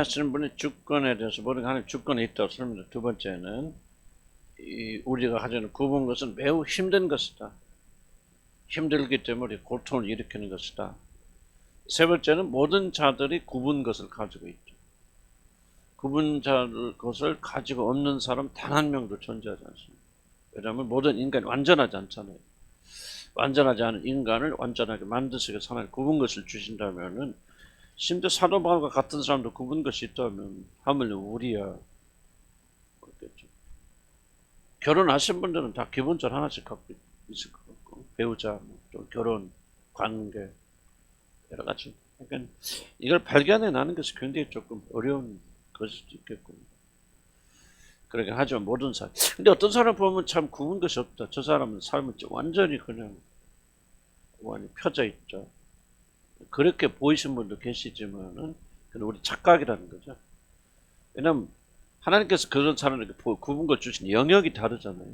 하시는 분의 주권에 대해서 모든 하나님 주권이 있다고 설명드립니다. 두 번째는 우리가 가지는 구분 것은 매우 힘든 것이다. 힘들기 때문에 고통을 일으키는 것이다. 세 번째는 모든 자들이 구분 것을 가지고 있죠. 구분 것을 가지고 없는 사람 단 한 명도 존재하지 않습니다. 왜냐하면 모든 인간이 완전하지 않잖아요. 완전하지 않은 인간을 완전하게 만드시고 하나님 구분 것을 주신다면은 심지어 사도 바울과 같은 사람도 구분 것이 있다면 하물며 우리야 그렇겠죠. 결혼하신 분들은 다 기본적으로 하나씩 갖고 있을 것 같고 배우자, 또 결혼, 관계 여러 가지. 그러니까 이걸 발견해 나는 것이 굉장히 조금 어려운 것일 수도 있겠고. 그러긴 하지만 모든 사람. 근데 어떤 사람 보면 참 구분 것이 없다. 저 사람은 삶을 완전히 그냥 완전히 펴져 있죠. 그렇게 보이신 분도 계시지만은 그건 우리 착각이라는 거죠. 왜냐면 하나님께서 그런 사람에게 구분 걸 주신 영역이 다르잖아요.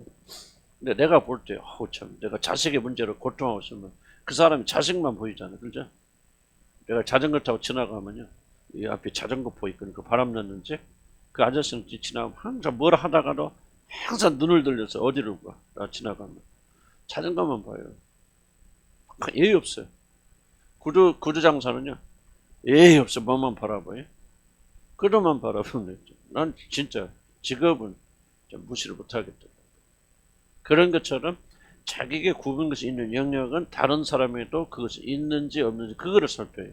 근데 내가 볼 때, 참, 내가 자식의 문제로 고통하고 있으면 그 사람이 자식만 보이잖아요. 그죠? 내가 자전거 타고 지나가면요. 이 앞에 자전거 포 있거든요. 그 바람 넣는지 그 아저씨는 지나가면 항상 뭘 하다가도 항상 눈을 들려서 어디로 가? 지나가면. 자전거만 봐요. 예의 없어요. 구두 장사는요. 예의 없어. 뭐만 바라봐요. 그도만 바라보면 되죠. 난 진짜 직업은 좀 무시를 못하겠다. 그런 것처럼 자기에게 구분 것이 있는 영역은 다른 사람에도 그것이 있는지 없는지 그거를 살펴요.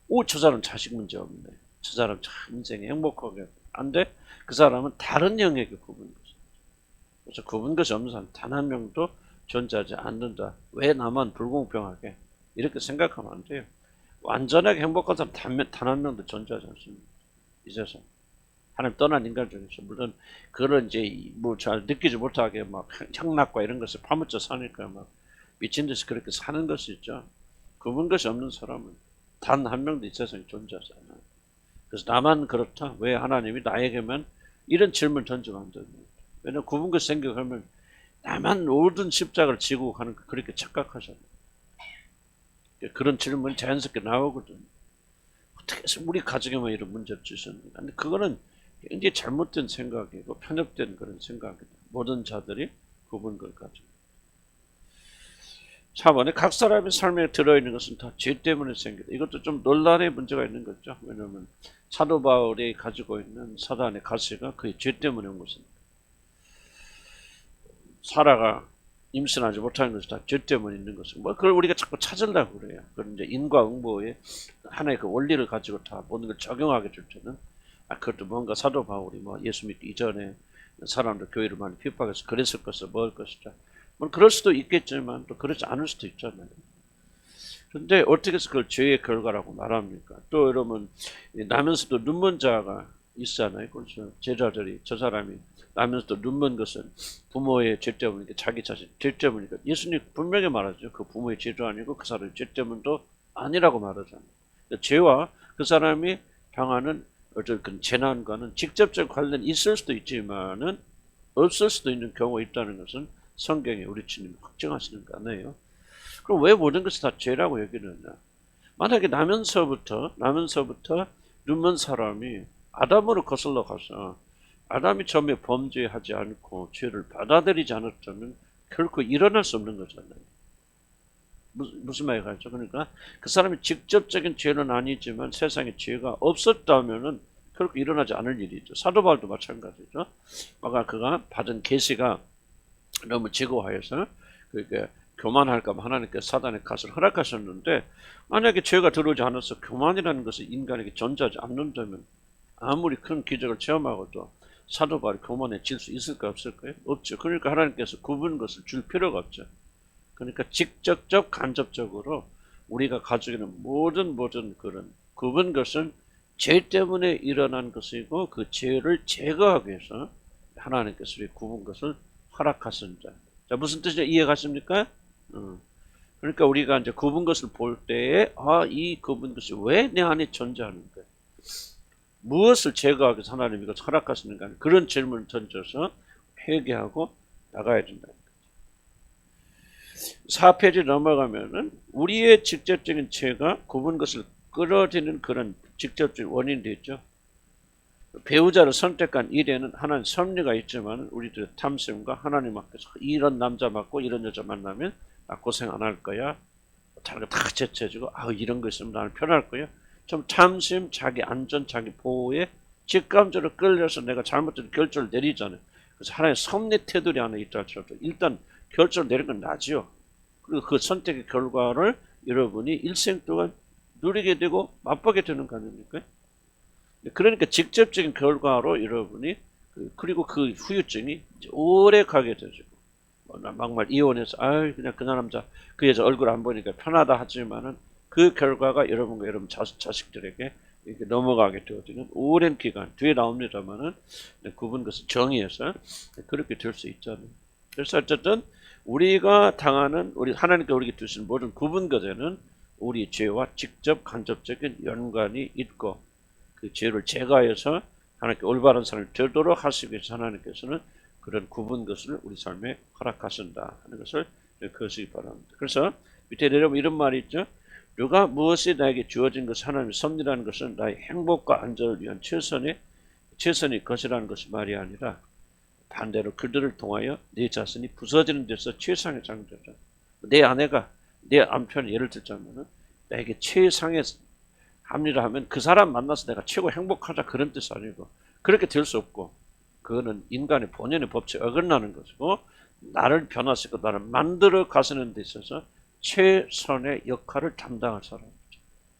오, 저 사람 자식 문제 없네. 저 사람 참 인생에 행복하게 안 돼? 그 사람은 다른 영역에 구분 것이. 그래서 구분 것이 없는 사람 단 한 명도 존재하지 않는다. 왜 나만 불공평하게? 이렇게 생각하면 안 돼요. 완전하게 행복한 사람 단 한 명도 존재하지 않습니다. 이 세상. 하나님 떠난 인간 중에서 물론 그런 이제 뭐 잘 느끼지 못하게 막 향락과 이런 것을 파묻혀 사니까 막 미친 듯이 그렇게 사는 것이 있죠. 구분 것이 없는 사람은 단 한 명도 이 세상에 존재하지 않아요. 그래서 나만 그렇다. 왜 하나님이 나에게만 이런 질문을 던지면 안 됩니다. 왜냐하면 구분 것이 생겨가면 나만 모든 십자가를 지고 가는 거 그렇게 착각하잖아요. 그런 질문이 자연스럽게 나오거든요. 어떻게 해서 우리 가정에만 이런 문제를 주셨는가. 근데 그거는 굉장히 잘못된 생각이고 편협된 그런 생각이다. 모든 자들이 구분 걸 가지고. 4번에 각 사람의 삶에 들어있는 것은 다 죄 때문에 생기다. 이것도 좀 논란의 문제가 있는 거죠. 왜냐하면 사도 바울이 가지고 있는 사단의 가시가 그의 죄 때문에 온 것입니다. 사라가 임신하지 못하는 것이 다 죄 때문에 있는 것은 뭐 그걸 우리가 자꾸 찾으려고 그래요. 그런 이제 인과응보의 하나의 그 원리를 가지고 다 모든 걸 적용하게 줄 때는 그것도 뭔가 사도 바울이 뭐 예수 믿기 이전에 사람들 교회를 많이 핍박해서 그랬을 것을 먹을 것이다. 뭐 그럴 수도 있겠지만 또 그렇지 않을 수도 있잖아요. 그런데 어떻게 해서 그걸 죄의 결과라고 말합니까? 또 여러분 나면서도 눈먼 자가 있잖아요. 그래서 제자들이 저 사람이 나면서도 눈먼 것은 부모의 죄 때문이니까 자기 자신 죄 때문이니까 예수님 분명히 말하죠. 그 부모의 죄도 아니고 그 사람의 죄 때문도 아니라고 말하잖아요. 죄와 그 사람이 당하는 어떤 그 재난과는 직접적 관련이 있을 수도 있지만은 없을 수도 있는 경우가 있다는 것은 성경에 우리 주님이 확증하시는 거 아니에요. 그럼 왜 모든 것이 다 죄라고 여기느냐? 만약에 나면서부터 눈먼 사람이 아담으로 거슬러 가서 아담이 처음에 범죄하지 않고 죄를 받아들이지 않았다면 결코 일어날 수 없는 거잖아요. 무슨 말이 가죠? 그러니까 그 사람이 직접적인 죄는 아니지만 세상에 죄가 없었다면은 결코 일어나지 않을 일이죠. 사도 바울도 마찬가지죠. 아까 그가 받은 계시가 너무 지고하여서 그게 교만할까 봐 하나님께서 사단의 갓을 허락하셨는데 만약에 죄가 들어오지 않아서 교만이라는 것이 인간에게 존재하지 않는다면 아무리 큰 기적을 체험하고도 사도 바울이 교만에 질 수 있을까 없을까요? 없죠. 그러니까 하나님께서 구분 것을 줄 필요가 없죠. 그러니까 직접적 간접적으로 우리가 가지고 있는 모든 그런 구분 것은 죄 때문에 일어난 것이고 그 죄를 제거하기 위해서 하나님께서 우리 구분 것을 허락하신다. 자, 무슨 뜻이냐 이해가십니까? 그러니까 우리가 이제 구분 것을 볼 때에 이 구분 것이 왜 내 안에 존재하는가? 무엇을 제거하기 위해서 하나님이 이것을 허락하시는가? 그런 질문을 던져서 회개하고 나가야 된다. 4페이지 넘어가면은 우리의 직접적인 죄가 구분 것을 끌어들이는 그런 직접적인 원인이 있죠. 배우자를 선택한 일에는 하나님 섭리가 있지만 우리들의 탐심과 하나님 앞에서 이런 남자 맞고 이런 여자 만나면 나 고생 안 할 거야. 다른 거 다 제쳐지고 이런 거 있으면 나는 편할 거야. 좀 탐심, 자기 안전, 자기 보호에 직감적으로 끌려서 내가 잘못된 결정을 내리잖아요. 그래서 하나님 섭리 테두리 안에 있다 할지라도 일단 결정을 내린 건 나지요. 그리고 그 선택의 결과를 여러분이 일생 동안 누리게 되고 맛보게 되는 거 아닙니까? 그러니까 직접적인 결과로 여러분이 그리고 그 후유증이 오래 가게 되죠. 막말 이혼해서 그냥 그 남자 그 여자 얼굴 안 보니까 편하다 하지만은 그 결과가 여러분과 여러분 자식들에게 이렇게 넘어가게 되어지는 오랜 기간 뒤에 나옵니다만은 구분 것을 정의해서 그렇게 될 수 있잖아요. 그래서 어쨌든 우리가 당하는 우리 하나님께 우리에게 주신 모든 구분 것에는 우리 죄와 직접 간접적인 연관이 있고 그 죄를 제거해서 하나님께 올바른 삶을 되도록 하시기 위해서 하나님께서는 그런 구분 것을 우리 삶에 허락하신다 하는 것을 거시기 바랍니다. 그래서 밑에 내려오면 이런 말이 있죠. 누가 무엇이 나에게 주어진 것을 하나님의 섭리라는 것은 나의 행복과 안전을 위한 최선의 것이라는 것이 말이 아니라 반대로 그들을 통하여 내 자신이 부서지는 데서 최상의 장점이다. 내 아내가 내 남편이 예를 들자면은 나에게 최상의 합리라 하면 그 사람 만나서 내가 최고 행복하자 그런 뜻 아니고 그렇게 될 수 없고 그거는 인간의 본연의 법칙에 어긋나는 것이고 나를 변화시키고 나를 만들어 가시는 데 있어서 최선의 역할을 담당할 사람이죠.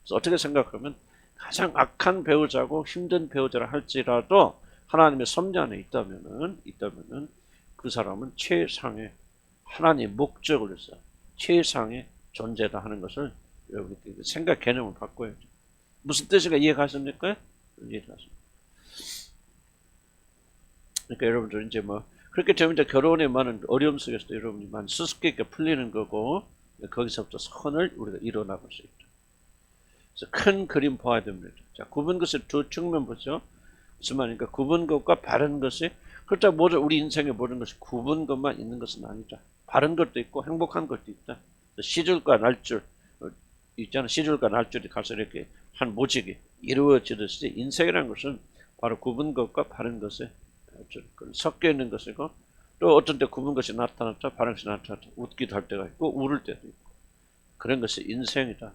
그래서 어떻게 생각하면 가장 악한 배우자고 힘든 배우자라 할지라도 하나님의 섭리 안에 있다면은 그 사람은 최상의 하나님의 목적을 위해서 최상의 존재다 하는 것을 여러분이 생각 개념을 바꿔야죠. 무슨 뜻인가 이해가십니까? 이해가십니까? 그러니까 여러분들 이제 그렇게 되면 이제 결혼에 많은 어려움 속에서도 여러분이 많이 수수께끼가 풀리는 거고 거기서부터 선을 우리가 이뤄나갈 수 있다. 그래서 큰 그림 봐야 됩니다. 자, 굽은 것의 두 측면 보죠. 무슨 말입니까? 굽은 것과 바른 것이 그렇다고 모두 우리 인생의 모든 것이 굽은 것만 있는 것은 아니다. 바른 것도 있고 행복한 것도 있다. 시줄과 날줄 있잖아. 시줄과 날줄이 가서 이렇게 한 모직이 이루어지듯이 인생이라는 것은 바로 굽은 것과 바른 것에 섞여 있는 것이고 또 어떤 때 굽은 것이 나타났다 바른 것이 나타났다 웃기도 할 때가 있고 울을 때도 있고 그런 것이 인생이다.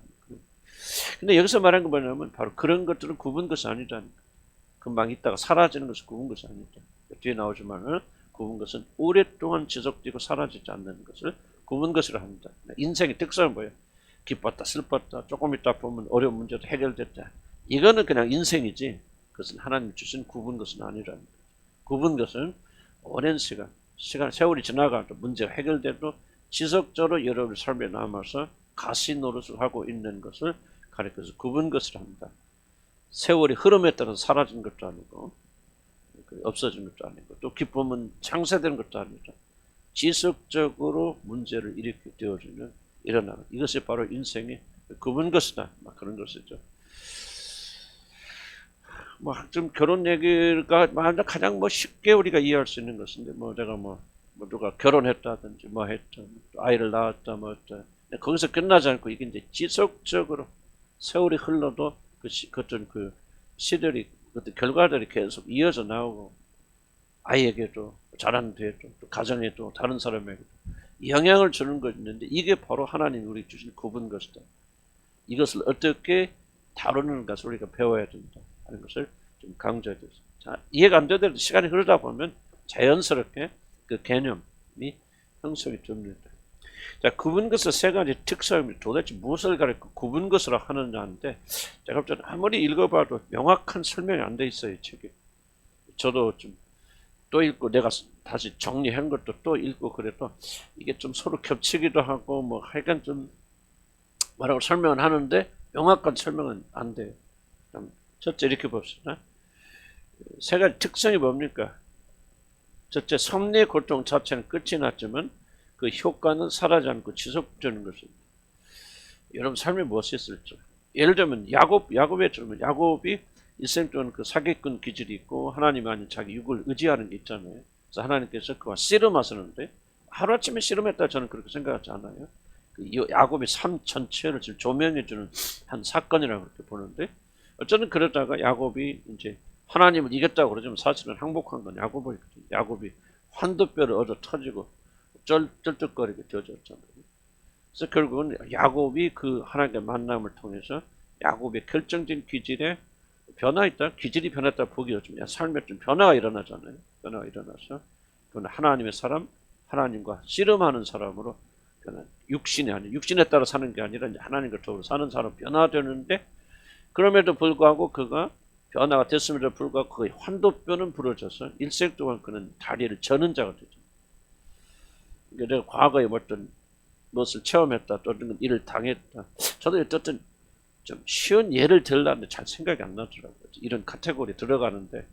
근데 여기서 말한 거 뭐냐면 바로 그런 것들은 굽은 것이 아니다니까. 금방 있다가 사라지는 것은 굽은 것이 아니다. 뒤에 나오지만은 굽은 것은 오랫동안 지속되고 사라지지 않는 것을 굽은 것이라 합니다. 인생의 특성은 뭐예요? 기뻤다 슬펐다 조금 있다 보면 어려운 문제도 해결됐다. 이거는 그냥 인생이지 그것은 하나님 주신 굽은 것은 아니랍니다. 굽은 것은 오랜 세월이 지나가도 문제가 해결돼도 지속적으로 여러분의 삶에 남아서 가시 노릇을 하고 있는 것을 가리켜서 굽은 것을 합니다. 세월이 흐름에 따라서 사라진 것도 아니고 없어진 것도 아니고 또 기쁨은 창세되는 것도 아니라 지속적으로 문제를 일으키게 되어지는 일어나는 이것이 바로 인생의 굽은 것이다. 그런 것이죠. 좀 결혼 얘기가 가장 쉽게 우리가 이해할 수 있는 것인데 내가 누가 결혼했다든지 했다 아이를 낳았다 했다 거기서 끝나지 않고 이게 이제 지속적으로 세월이 흘러도 어떤 그 시들이 어떤 결과들이 계속 이어져 나오고 아이에게도 자라는 데에도 또 가정에도 다른 사람에게도 영향을 주는 것이 있는데 이게 바로 하나님이 우리에게 주신 굽은 것이다. 이것을 어떻게 다루는 것을 우리가 배워야 된다 하는 것을 좀 강조해야 됩니다. 자, 이해가 안 되더라도 시간이 흐르다 보면 자연스럽게 그 개념이 형성이 됩니다. 자, 굽은 것의 세 가지 특성입니다. 도대체 무엇을 가리켜 굽은 것으로 하느냐인데 제가 볼 때는 아무리 읽어봐도 명확한 설명이 안 돼 있어요. 이 책이. 저도 좀 또 읽고 내가 다시 정리한 것도 또 읽고 그래도 이게 좀 서로 겹치기도 하고 하여간 좀 뭐라고 설명을 하는데 명확한 설명은 안 돼요. 첫째 이렇게 봅시다. 세 가지 특성이 뭡니까? 첫째 섭리의 고통 자체는 끝이 났지만 그 효과는 사라지지 않고 지속되는 것입니다. 여러분 삶에 무엇이 있을지 예를 들면 야곱의 들으면 야곱이 일생 동안 그 사기꾼 기질이 있고 하나님 아닌 자기 육을 의지하는 게 있잖아요. 그래서 하나님께서 그와 씨름하시는데 하루아침에 씨름했다 저는 그렇게 생각하지 않아요. 야곱의 삶 전체를 지금 조명해주는 한 사건이라고 그렇게 보는데 어쩌면 그러다가 야곱이 이제 하나님을 이겼다고 그러지만 사실은 항복한 건 야곱이거든요. 야곱이 환도뼈를 얻어 터지고 쩔뚝거리게 되어졌잖아요. 그래서 결국은 야곱이 그 하나님의 만남을 통해서 야곱의 결정적인 기질에 변화했다, 기질이 변했다 보기 어렵지만 삶에 좀 변화가 일어나잖아요. 변화가 일어나서 그건 하나님의 사람, 하나님과 씨름하는 사람으로 육신이 아니에요. 육신에 따라 사는 게 아니라 하나님과 더불어 사는 사람 변화되는데, 그럼에도 불구하고 그가 변화가 됐음에도 불구하고 그의 환도뼈는 부러져서 일생 동안 그는 다리를 저는 자가 되죠. 그러니까 내가 과거에 어떤 무엇을 체험했다, 또는 일을 당했다. 저도 어쨌든 좀 쉬운 예를 들려는데 잘 생각이 안 나더라고요. 이런 카테고리에 들어가는데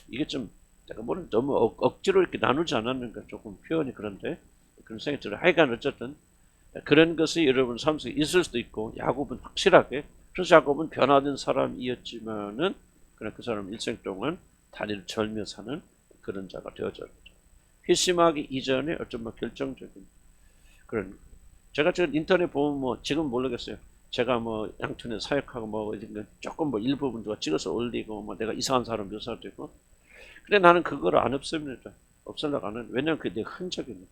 이게 좀 내가 뭐는 너무 억지로 이렇게 나누지 않았는가, 조금 표현이 그런데 그런 생각이 들어요. 하여간 어쨌든 그런 것이 여러분 삶 속에 있을 수도 있고, 야곱은 확실하게, 그래서 야곱은 변화된 사람이었지만은 그러나 그 사람은 일생 동안 다리를 절며 사는 그런 자가 되어졌죠. 회심하기 이전에 어떤 뭐 결정적인 그런, 제가 지금 인터넷 보면 뭐 지금 모르겠어요. 제가 뭐 양촌에 사역하고 뭐 조금 뭐 일부분 누가 찍어서 올리고 뭐 내가 이상한 사람 묘사되고, 근데 나는 그걸 안 없앱니다. 없애려고 안 해. 왜냐면 그게 내 흔적이니까.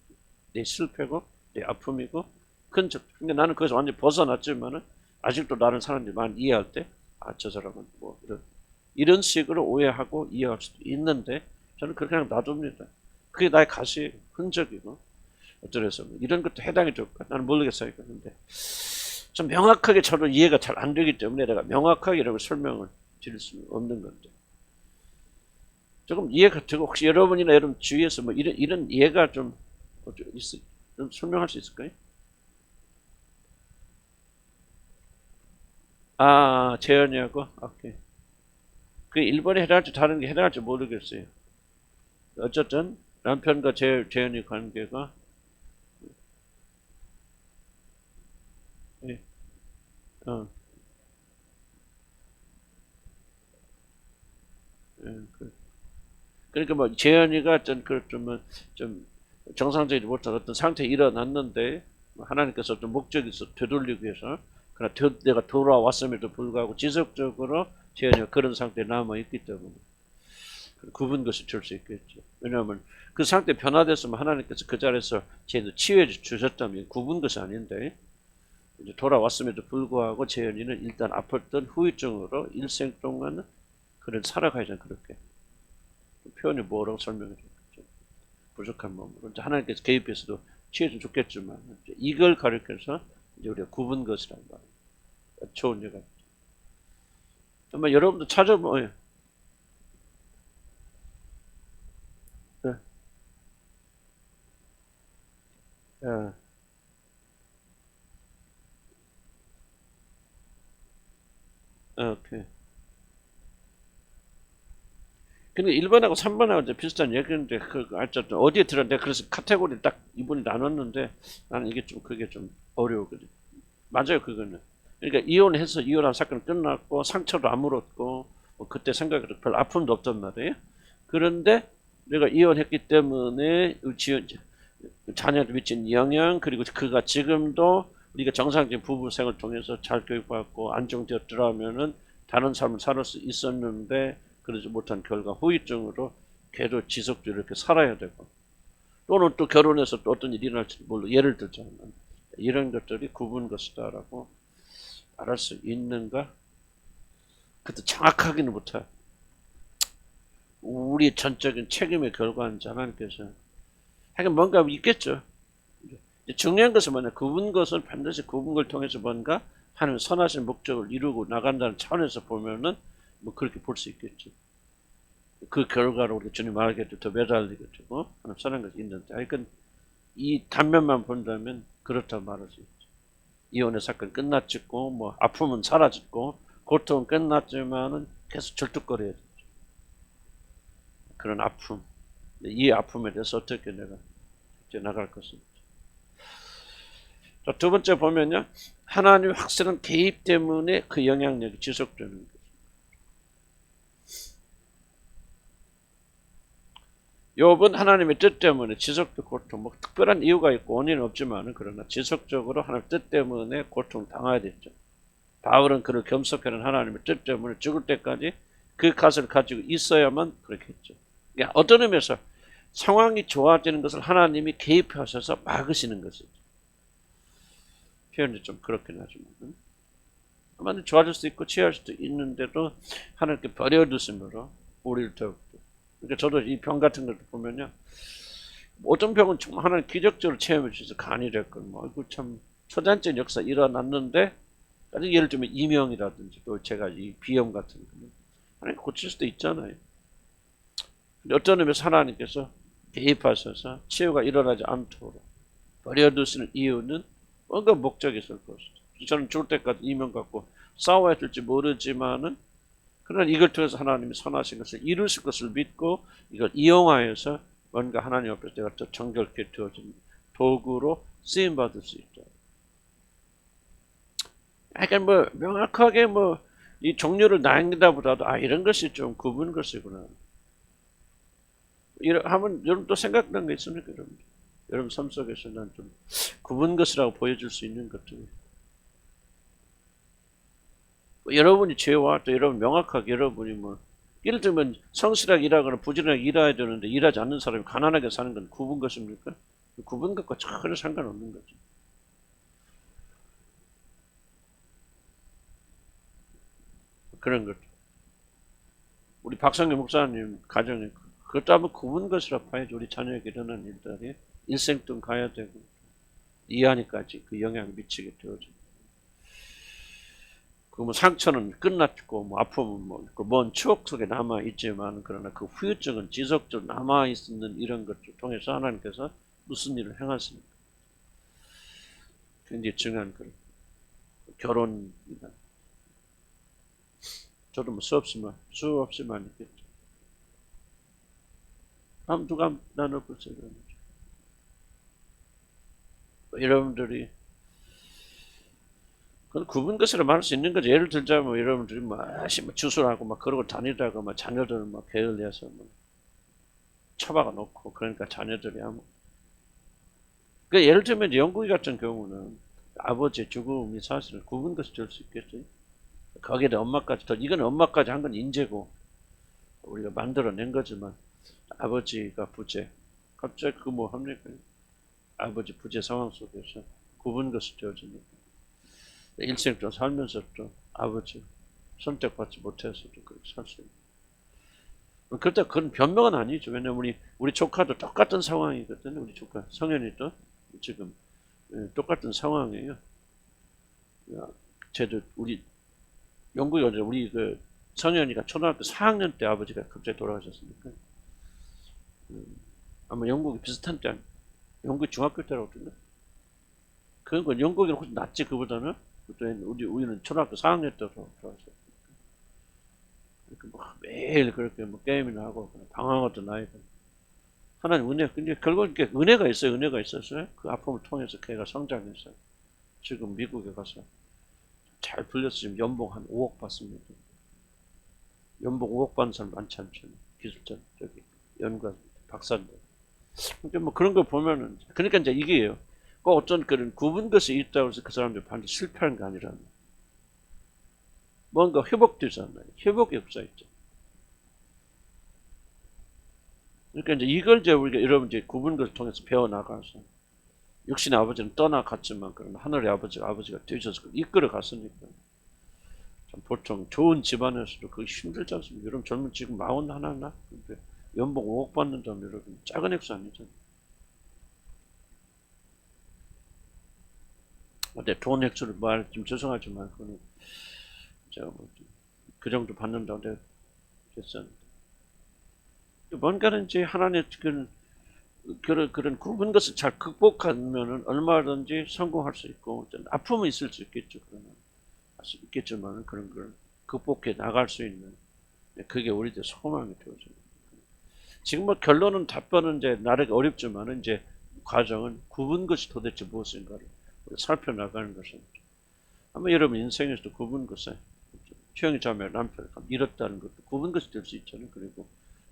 내 실패고 내 아픔이고 흔적. 근데 나는 거기서 완전히 벗어났지만은 아직도 나는 사람들이 많이 이해할 때, 아, 저 사람은 뭐 이런 식으로 오해하고 이해할 수도 있는데, 저는 그렇게 그냥 놔둡니다. 그게 나의 가시 흔적이고, 어쩌래서 뭐 이런 것도 해당이 될까? 나는 모르겠어요. 근데 좀 명확하게 저도 이해가 잘 안 되기 때문에 내가 명확하게 이런 걸 설명을 드릴 수 없는 건데, 조금 이해가 되고, 혹시 여러분이나 여러분 주위에서 뭐 이런 이해가 좀 설명할 수 있을까요? 아, 재현이하고? 오케이. 그 일본에 해당할지 다른 게 해당할지 모르겠어요. 어쨌든 남편과 재현이 관계가, 예, 어, 예, 그러니까 뭐 재현이가 어떤 좀 정상적이지 못한 어떤 상태에 일어났는데, 하나님께서 어떤 목적이 있어 되돌리기 위해서, 그러나 내가 돌아왔음에도 불구하고 지속적으로 재현이가 그런 상태에 남아있기 때문에 굽은 것이 될 수 있겠죠. 왜냐하면 그 상태 변화됐으면 하나님께서 그 자리에서 재현을 치유해 주셨다면 굽은 것이 아닌데, 이제 돌아왔음에도 불구하고 재현이는 일단 아팠던 후유증으로 일생 동안 그를 살아가야죠. 그렇게 표현이 뭐라고 설명해 줬죠. 부족한 몸으로 이제 하나님께서 개입해서도 치유해 좋겠지만, 이걸 가리켜서 이제 우리가 굽은 것이란 말이에요. 좋은 예가. 아마 여러분도 찾아보면, 네. 네. 오케이. 근데 1번하고 3번하고 이제 비슷한 얘기인데, 어쨌든 어디에 들었는데, 그래서 카테고리 딱 이분이 나눴는데, 나는 이게 좀, 그게 좀 어려웠거든. 맞아요, 그거는. 그러니까 이혼해서 이혼한 사건은 끝났고, 상처도 안 물었고, 뭐 그때 생각해도 별 아픔도 없단 말이에요. 그런데 내가 이혼했기 때문에 자녀한테 미친 영향, 그리고 그가 지금도 우리가 정상적인 부부 생활을 통해서 잘 교육받고 안정되었더라면은 다른 삶을 살 수 있었는데, 그러지 못한 결과 후유증으로 계속 지속적으로 이렇게 살아야 되고, 또는 또 결혼해서 또 어떤 일이 일어날지 몰라. 예를 들자면 이런 것들이 굽은 것이다라고 말할 수 있는가? 그것도 정확하기는 못해. 우리 전적인 책임의 결과인지 하나님께서 하여간 뭔가 있겠죠. 중요한 것은 뭐냐, 굽은 것은 반드시 굽은 걸 통해서 뭔가 하는 선하신 목적을 이루고 나간다는 차원에서 보면은 뭐 그렇게 볼 수 있겠죠. 그 결과로 우리 주님 말하기도 더 매달리게 되고 하는 선한 것이 있는데, 하여간 이 단면만 본다면 그렇다 말할 수 있죠. 이혼의 사건 끝났고, 뭐 아픔은 사라졌고, 고통은 끝났지만은 계속 절뚝거려야 되죠. 그런 아픔, 이 아픔에 대해서 어떻게 내가 이제 나갈 것인지. 자, 두 번째 보면요, 하나님의 확실한 개입 때문에 그 영향력이 지속되는 거예요. 욥은 하나님의 뜻 때문에 지속적 고통, 뭐 특별한 이유가 있고 원인은 없지만, 그러나 지속적으로 하나님의 뜻 때문에 고통 당해야 됐죠. 바울은 그를 겸속하는 하나님의 뜻 때문에 죽을 때까지 그 가설을 가지고 있어야만 그렇겠죠. 그러니까 어떤 의미에서 상황이 좋아지는 것을 하나님이 개입하셔서 막으시는 것이죠. 표현이 좀 그렇긴 하지만 아마 좋아질 수도 있고 취할 수도 있는데도 하나님께 버려두심으로 우리를 더욱더. 그러니까 저도 이 병 같은 것도 보면요, 어떤 병은 정말 하나님 기적적으로 체험해 주셔서 간이 됐건 뭐 참 초단적 역사 일어났는데, 예를 들면 이명이라든지 또 제가 이 비염 같은 거는 하나님 고칠 수도 있잖아요. 근데 어떤 의미에서 하나님께서 개입하셔서 치유가 일어나지 않도록 버려두시는 이유는 뭔가 목적이 있을 것이죠. 저는 죽을 때까지 이명 갖고 싸워야 될지 모르지만은, 그러나 이걸 통해서 하나님이 선하신 것을 이루실 것을 믿고 이걸 이용하여서 뭔가 하나님 앞에서 내가 더 정결케 되어진 도구로 쓰임 받을 수 있다. 약간 뭐 명확하게 뭐 이 종류를 나뉜다보다도 이런 것이 좀 구분 것이구나. 이런 하면 여러분 또 생각난 거 있습니까, 여러분? 여러분 삶 속에서 난 좀 구분 것이라고 보여줄 수 있는 것들이. 여러분이 죄와 또 여러분 명확하게 여러분이 뭐 예를 들면 성실하게 일하거나 부지런하게 일해야 되는데 일하지 않는 사람이 가난하게 사는 건 구분 것입니까? 구분 것과 전혀 상관없는 거죠. 그런 것. 우리 박성규 목사님 가정에 그것도 한번 구분 것이라 봐야지. 우리 자녀에게 일어난 일들이 일생 동안 가야 되고 이하니까지 그 영향을 미치게 되어져. 그 뭐 상처는 끝났고 뭐 아픔은 뭐 먼 추억 속에 남아 있지만, 그러나 그 후유증은 지속적으로 남아 있는 이런 것을 통해서 하나님께서 무슨 일을 행하십니까? 굉장히 중요한 그런 결혼이다. 저도 뭐 수없이 많이 있겠죠. 누가 나눠보세요. 여러분들이 그건 구분 것으로 말할 수 있는 거죠. 예를 들자면 여러분들이 주술하고 막 그러고 다니다가 막 자녀들을 막 게을리해서 뭐 처박아 놓고, 그러니까 자녀들이 그 예를 들면 영국이 같은 경우는 아버지의 죽음이 사실은 구분 것이 될 수 있겠죠. 거기에 엄마까지 이건 엄마까지 한 건 인재고 우리가 만들어낸 거지만, 아버지가 부재, 갑자기 그 뭐 합니까? 아버지 부재 상황 속에서 구분 것이 되어지니까 일생 동안 살면서도 아버지 선택받지 못해서도 그렇게 살 수 있는. 그렇다 그건 변명은 아니죠. 왜냐면 우리 조카도 똑같은 상황이거든요. 우리 조카 성현이도 지금 똑같은 상황이에요. 쟤도 우리 영국에 우리 그 성현이가 초등학교 4학년 때 아버지가 갑자기 돌아가셨으니까 아마 영국이 비슷한 때, 영국이 중학교 때라고 그러던데. 그건 영국이 훨씬 낫지 그보다는. 우리는 초등학교 4학년 때 돌아가셨으니까. 뭐 매일 그렇게 뭐 게임이나 하고 방황하던 아이가 하나님 은혜, 근데 결국 은혜가 있어요. 은혜가 있었어요. 그 아픔을 통해서 걔가 성장했어요. 지금 미국에 가서 잘 풀려서 지금 연봉 한 5억 받습니다. 연봉 5억 받는 사람 많지 않잖아요. 기술자, 연구원, 박사인데. 그러니까 뭐 그런 거 보면은, 그러니까 이제 이게요. 꼭 어떤 그런 구분 것이 있다고 해서 그 사람들이 반드시 실패하는 게 아니라 뭔가 회복되잖아요. 회복이 없어있죠. 그러니까 이제 이걸 이제 우리가 여러분 이제 구분 것을 통해서 배워나가서, 육신의 아버지는 떠나갔지만 그러나 하늘의 아버지가 되셔서 이끌어 갔으니까. 보통 좋은 집안에서도 그게 힘들지 않습니까? 여러분 젊은 지금 41나? 근데 연봉 5억 받는다면 여러분 작은 액수 아니잖아요. 근데 돈 액수를 좀 죄송하지만 그거는 제가 그 정도 받는다고 내가 됐었는데. 뭔가는 이제 하나님의 그런 구분 것을 잘 극복하면은 얼마든지 성공할 수 있고, 아픔은 있을 수 있겠죠. 그러나 있겠지만 그런 걸 극복해 나갈 수 있는, 그게 우리들 소망이 되어져요. 지금 뭐 결론은 답변은 이제 나르기 어렵지만 이제 과정은 구분 것이 도대체 무엇인가를 살펴나가는 것입니다. 아마 여러분 인생에서도 구분 것에 형이 자매 남편을 잃었다는 것도 구분 것이 될 수 있잖아요. 그리고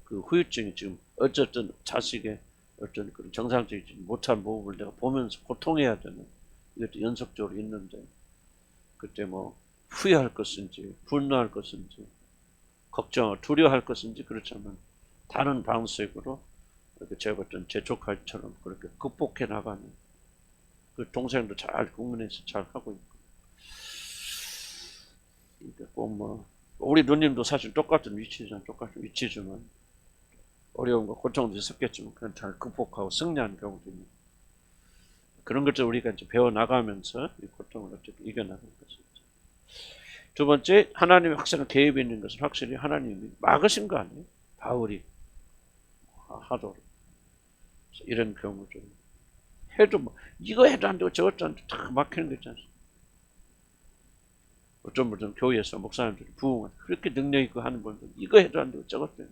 그 후유증이 지금 어쨌든 자식의 어떤 그런 정상적이지 못한 모습을 내가 보면서 고통해야 되는, 이것도 연속적으로 있는데, 그때 뭐 후회할 것인지 분노할 것인지 걱정, 두려워할 것인지 그렇지만 다른 방식으로 이렇게 제가 봤던 제 조카처럼 그렇게 극복해 나가는 그 동생도 잘 국민에서 잘 하고 있고. 그러니까 꼭뭐 우리 누님도 사실 똑같은 위치지만 어려움과 고통도 있었겠지만 그건 잘 극복하고 승리한 경우도 있는 그런 것들 우리가 이제 배워 나가면서 이 고통을 어떻게 이겨나가는 것이죠. 두 번째, 하나님의 확실한 개입이 있는 것은 확실히 하나님이 막으신 거 아니에요? 바울이 하도록 이런 경우죠. 해도 뭐 이거 해도 안 되고 저것도 안 되고 다 막히는 거 있잖아요. 어떤 분들은 교회에서 목사님들이 부흥을 그렇게 능력 있고 하는 분들 이거 해도 안 되고 저것도 안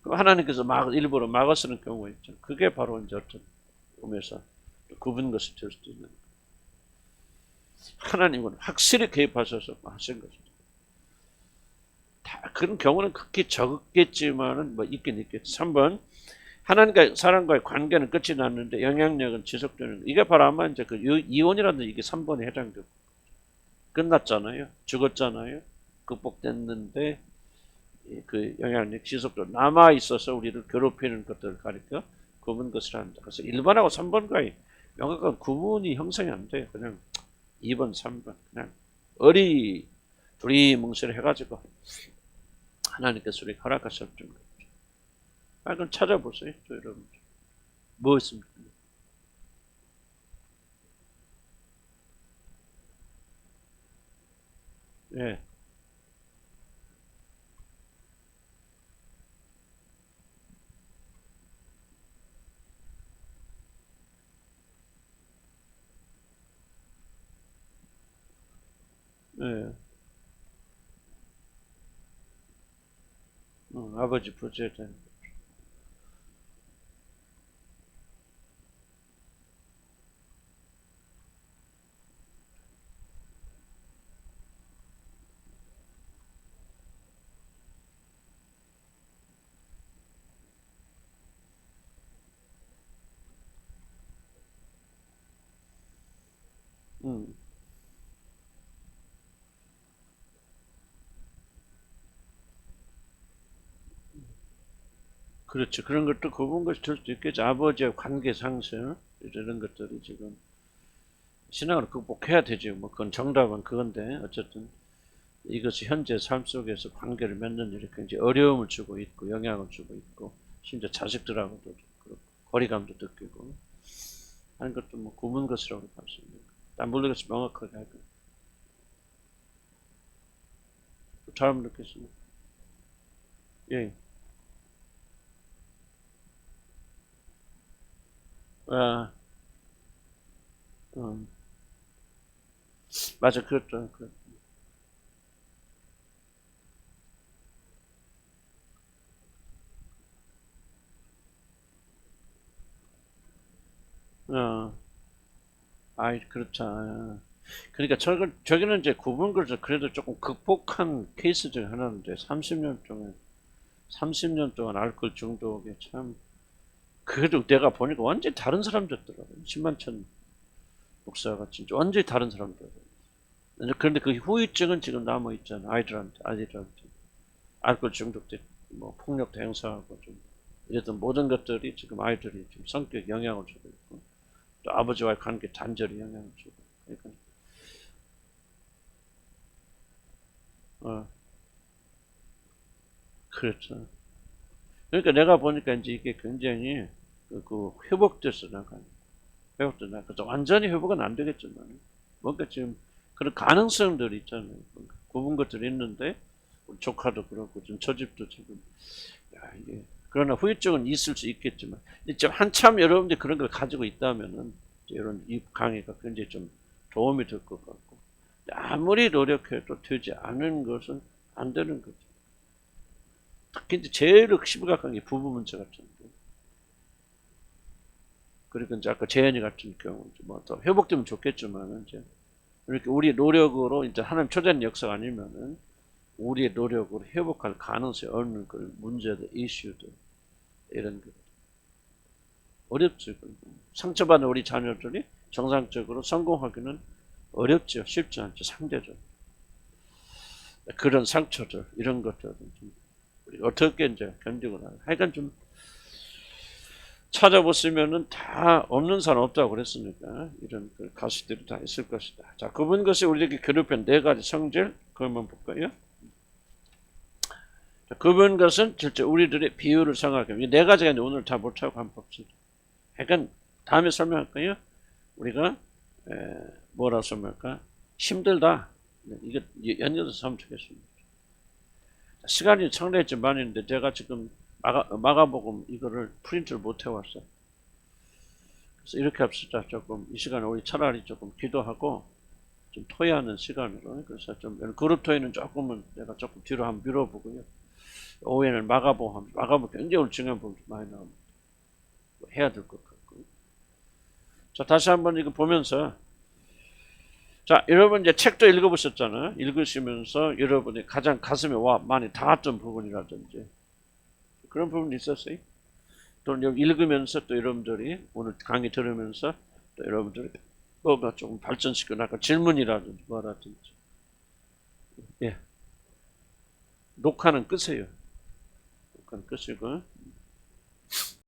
되고 하나님께서 일부러 막아 쓰는 경우가 있죠. 그게 바로 이제 어떤 의미에서 굽은 것이 될 수도 있는 거예요. 하나님은 확실히 개입하셔서 하신 것이죠. 다 그런 경우는 극히 적겠지만은 뭐 있긴 있겠죠. 3번 하나님과 사람과의 관계는 끝이 났는데 영향력은 지속되는 이게 바로 아마 이제 그 이혼이라는 이게 3번에 해당되고 끝났잖아요. 죽었잖아요. 극복됐는데 그 영향력 지속도 남아 있어서 우리를 괴롭히는 것들을 가리켜 구분 것을 한다. 그래서 1번하고 3번과의 명확한 구분이 형성이 안 돼요. 그냥 2번, 3번 그냥 두리뭉실 해가지고 하나님께서 우리 허락하셨던 거죠. 그럼 찾아보세요, 또 여러분. 무엇입니까? 예. 예. 아버지 부재된. 음. 그렇죠. 그런 것도 구분 것이 될 수도 있겠죠. 아버지의 관계 상승 이런 것들이 지금 신앙으로 극복해야 되죠. 뭐 그건 정답은 그건데 어쨌든 이것이 현재 삶 속에서 관계를 맺는 일이 굉장히 어려움을 주고 있고 영향을 주고 있고 심지어 자식들하고도 그렇고 거리감도 느끼고 하는 것도 뭐 구분 것이라고 볼 수 있는 거예요. 물론 것이 명확하게 할 거예요. 잘 느꼈습니다. 예. 아, 맞아, 그렇죠. 어, 아이, 그렇죠. 그러니까 저기는 이제 구분 것을 그래도 조금 극복한 케이스 중 하나인데 30년 동안 알코올 중독에 참 그래도 내가 보니까 완전히 다른 사람 됐더라고요. 10만천 목사가 진짜 완전히 다른 사람 됐더라고요. 그런데 그 후유증은 지금 남아 있잖아. 아이들한테 알코올 중독 때 뭐 폭력 행사하고 좀 이랬던 모든 것들이 지금 아이들이 좀 성격 영향을 주고 있고 또 아버지와의 관계 단절이 영향을 주고 그러니까 그렇죠. 그러니까 내가 보니까 이제 이게 굉장히 그 회복돼서 나가는 회복돼 나가. 그래서 완전히 회복은 안 되겠지만 뭔가 지금 그런 가능성들이 있잖아요. 뭔가 굽은 것들이 있는데 우리 조카도 그렇고 지금 저 집도 지금 야 이게 그러나 후유증은 있을 수 있겠지만 이제 한참 여러분들이 그런 걸 가지고 있다면은 이런 이 강의가 굉장히 좀 도움이 될 것 같고 아무리 노력해도 되지 않은 것은 안 되는 거죠. 특히 이제 제일 심각한 게 부부 문제 같은데. 그러니까 이제 아까 재현이 같은 경우 뭐더 회복되면 좋겠지만 이제 이렇게 우리 노력으로 이제 하나님 초대한 역사가 아니면은 우리의 노력으로 회복할 가능성이 없는 그 문제들, 이슈들 이런 거 어렵죠. 상처받은 우리 자녀들이 정상적으로 성공하기는 어렵죠. 쉽지 않죠. 상대적으로. 그런 상처들, 이런 것들은 좀 우리가 어떻게 이제 견디고 나가. 하여간 좀 찾아보시면은 다 없는 사람 없다고 그랬으니까 이런 그 가시들이 다 있을 것이다. 자, 그분 것이 우리에게 괴롭힌 네 가지 성질, 그것만 볼까요? 자, 그분 것은 실제 우리들의 비유를 생각하면 이 네 가지가 이제 오늘 다 못하고 한번 봅시다. 그러니까 다음에 설명할까요? 우리가 뭐라 설명할까? 힘들다. 이게 연결해서 하면 되겠습니다. 시간이 상당히 좀 많이 있는데 제가 지금 마가복음 이거를 프린트를 못 해왔어요. 그래서 이렇게 합시다. 조금 이 시간에 우리 차라리 조금 기도하고 좀 토의하는 시간으로. 그래서 좀 그룹 토의는 조금은 내가 조금 뒤로 한번 밀어보고요. 오후에는 마가복음 굉장히 오늘 중요한 부분 많이 나옵니다. 해야 될 것 같고. 자, 다시 한번 이거 보면서 자, 여러분 이제 책도 읽어보셨잖아요. 읽으시면서 여러분이 가장 가슴에 많이 닿았던 부분이라든지 그런 부분이 있었어요. 또 읽으면서 또 여러분들이 오늘 강의 들으면서 또 여러분들이 뭐가 조금 발전시켜 나갈 질문이라든지 뭐라든지. 예. 녹화는 끄세요. 녹화는 끄시고.